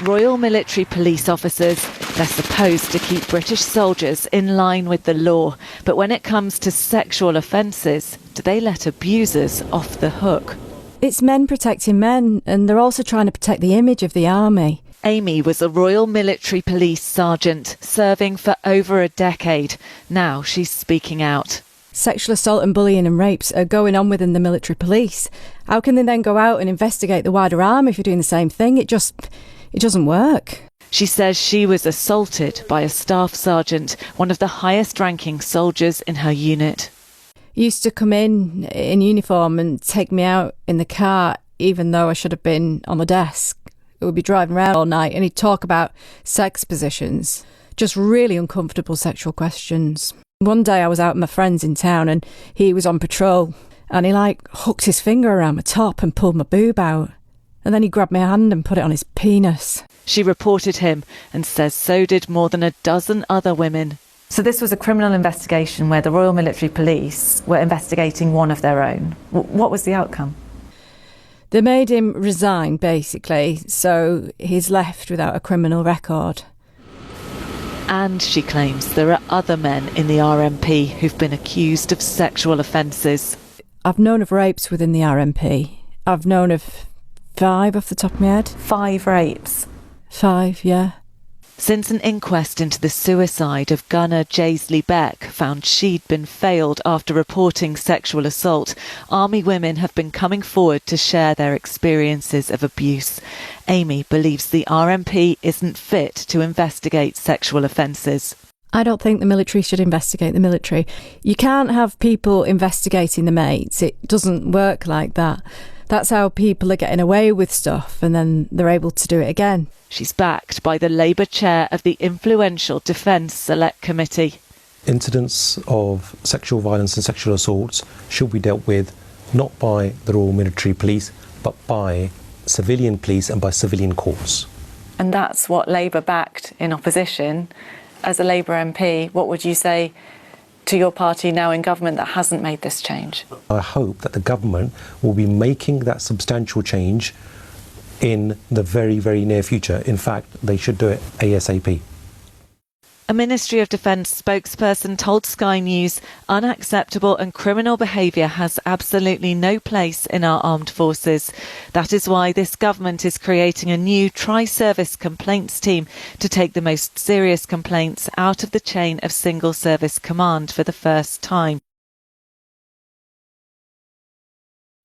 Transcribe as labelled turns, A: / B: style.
A: Royal Military Police officers, they're supposed to keep British soldiers in line with the law. But when it comes to sexual offences, do they let abusers off the hook?
B: It's men protecting men, and they're also trying to protect the image of the army.
A: Amy was a Royal Military Police sergeant, serving for over a decade. Now she's speaking out.
B: Sexual assault and bullying and rapes are going on within the military police. How can they then go out and investigate the wider army if you're doing the same thing? It doesn't work.
A: She says she was assaulted by a staff sergeant, one of the highest-ranking soldiers in her unit.
B: He used to come in uniform and take me out in the car, even though I should have been on the desk. We would be driving around all night, and he'd talk about sex positions, just really uncomfortable sexual questions. One day I was out with my friends in town, and he was on patrol, and he hooked his finger around my top and pulled my boob out. And then he grabbed my hand and put it on his penis.
A: She reported him and says so did more than a dozen other women. So this was a criminal investigation where the Royal Military Police were investigating one of their own. What was the outcome?
B: They made him resign, basically, so he's left without a criminal record.
A: And she claims there are other men in the RMP who've been accused of sexual offences.
B: I've known of rapes within the RMP. I've known of 5 off the top of my head.
A: 5 rapes?
B: 5, yeah.
A: Since an inquest into the suicide of gunner Jaisley Beck found she'd been failed after reporting sexual assault, Army women have been coming forward to share their experiences of abuse. Amy believes the RMP isn't fit to investigate sexual offences.
B: I don't think the military should investigate the military. You can't have people investigating the mates. It doesn't work like that. That's how people are getting away with stuff, and then they're able to do it again.
A: She's backed by the Labour chair of the influential Defence Select Committee.
C: Incidents of sexual violence and sexual assaults should be dealt with not by the Royal Military Police, but by civilian police and by civilian courts.
A: And that's what Labour backed in opposition. As a Labour MP, what would you say to your party now in government that hasn't made this change?
C: I hope that the government will be making that substantial change in the very, very near future. In fact, they should do it ASAP.
A: A Ministry of Defence spokesperson told Sky News unacceptable and criminal behaviour has absolutely no place in our armed forces. That is why this government is creating a new tri-service complaints team to take the most serious complaints out of the chain of single service command for the first time.